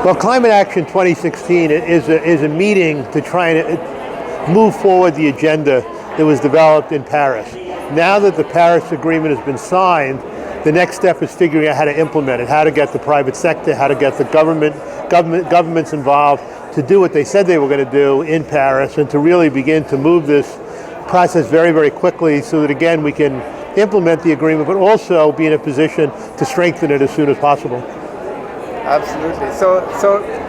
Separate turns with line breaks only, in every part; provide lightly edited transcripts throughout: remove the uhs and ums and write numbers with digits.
Well, Climate Action 2016 is a meeting to try and move forward the agenda that was developed in Paris. Now that the Paris Agreement has been signed, the next step is figuring out how to implement it, how to get the private sector, how to get the governments involved to do what they said they were going to do in Paris, and to really begin to move this process very, very quickly so that, again, we can implement the agreement, but also be in a position to strengthen it as soon as possible.
Absolutely. So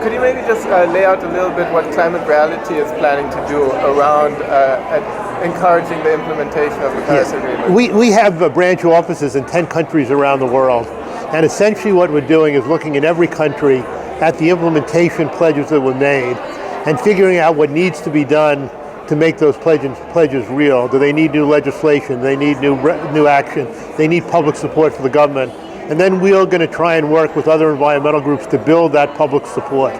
could you maybe just lay out a little bit what Climate Reality is planning to do around encouraging the implementation of the Paris Agreement?
We have branch offices in 10 countries around the world, and essentially what we're doing is looking in every country at the implementation pledges that were made and figuring out what needs to be done to make those pledges real. Do they need new legislation? Do they need new action? They need public support for the government. And then we're going to try and work with other environmental groups to build that public support.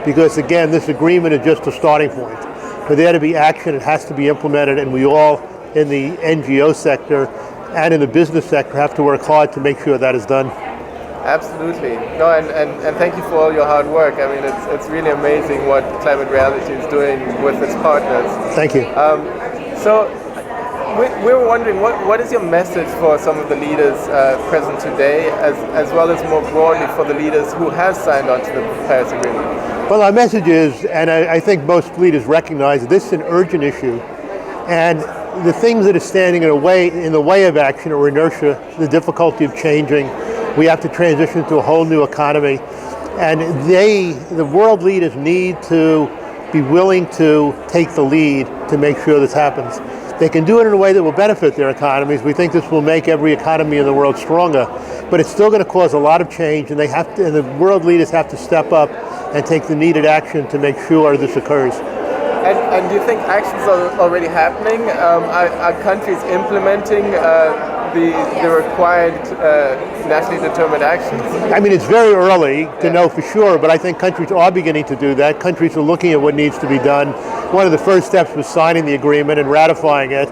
Because again, this agreement is just a starting point. For there to be action, it has to be implemented, and we all in the NGO sector and in the business sector have to work hard to make sure that is done.
Absolutely. No, and thank you for all your hard work. I mean, it's really amazing what Climate Reality is doing with its partners.
Thank you.
So we were wondering, what is your message for some of the leaders present today, as well as more broadly for the leaders who have signed on to the Paris Agreement?
Well, our message is, and I think most leaders recognize, that this is an urgent issue, and the things that are standing in the way of action are inertia, the difficulty of changing. We have to transition to a whole new economy, and the world leaders need to be willing to take the lead to make sure this happens. They can do it in a way that will benefit their economies. We think this will make every economy in the world stronger, but it's still going to cause a lot of change, and the world leaders have to step up and take the needed action to make sure this occurs.
And do you think actions are already happening? Are countries implementing the required nationally determined actions?
I mean, it's very early to know for sure, but I think countries are beginning to do that. Countries are looking at what needs to be done. One of the first steps was signing the agreement and ratifying it,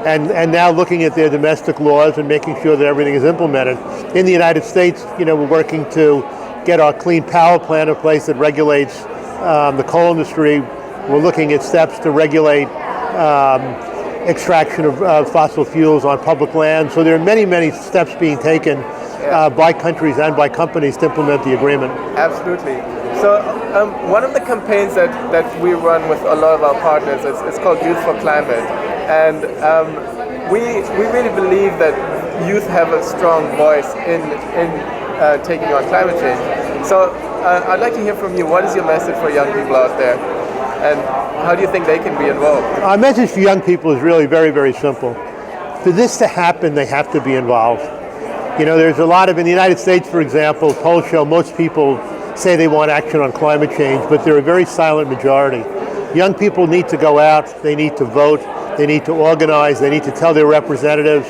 and now looking at their domestic laws and making sure that everything is implemented. In the United States, we're working to get our clean power plan in place that regulates the coal industry. We're looking at steps to regulate extraction of fossil fuels on public land. So there are many, many steps being taken by countries and by companies to implement the agreement.
Absolutely. So one of the campaigns that we run with a lot of our partners is called Youth for Climate. And we really believe that youth have a strong voice in taking on climate change. So I'd like to hear from you. What is your message for young people out there? And how do you think they can be involved?
Our message for young people is really very, very simple. For this to happen, they have to be involved. There's a lot in the United States, for example, polls show most people say they want action on climate change, but they're a very silent majority. Young people need to go out, they need to vote, they need to organize, they need to tell their representatives.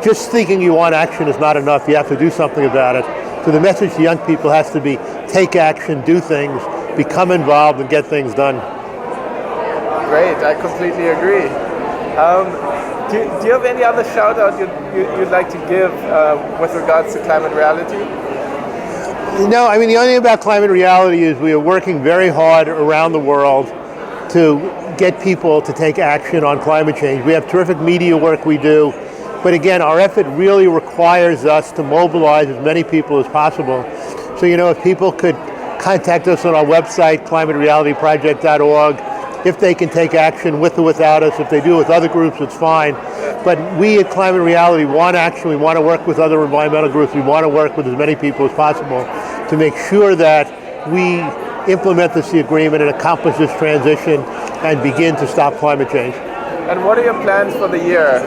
Just thinking you want action is not enough, you have to do something about it. So the message to young people has to be, take action, do things, become involved, and get things done.
Great, I completely agree. Do you have any other shout out you'd like to give with regards to Climate Reality?
No, I mean, the only thing about Climate Reality is we are working very hard around the world to get people to take action on climate change. We have terrific media work we do, but again, our effort really requires us to mobilize as many people as possible. So, if people could contact us on our website, climaterealityproject.org, if they can take action with or without us. If they do it with other groups, it's fine. But we at Climate Reality want action. We want to work with other environmental groups. We want to work with as many people as possible to make sure that we implement this agreement and accomplish this transition and begin to stop climate change.
And what are your plans for the year?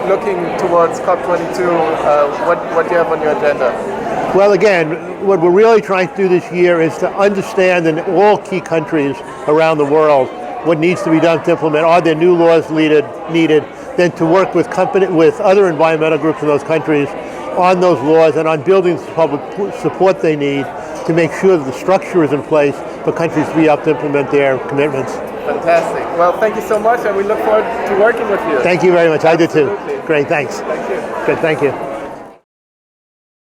Looking towards COP22, what do you have on your agenda?
Well, again, what we're really trying to do this year is to understand in all key countries around the world what needs to be done to implement. Are there new laws needed? Then to work with other environmental groups in those countries on those laws and on building the public support they need to make sure that the structure is in place for countries to be able to implement their commitments.
Fantastic. Well, thank you so much, and we look forward to working with you.
Thank you very much.
Absolutely.
I do too. Great, thanks.
Thank you.
Good, thank you.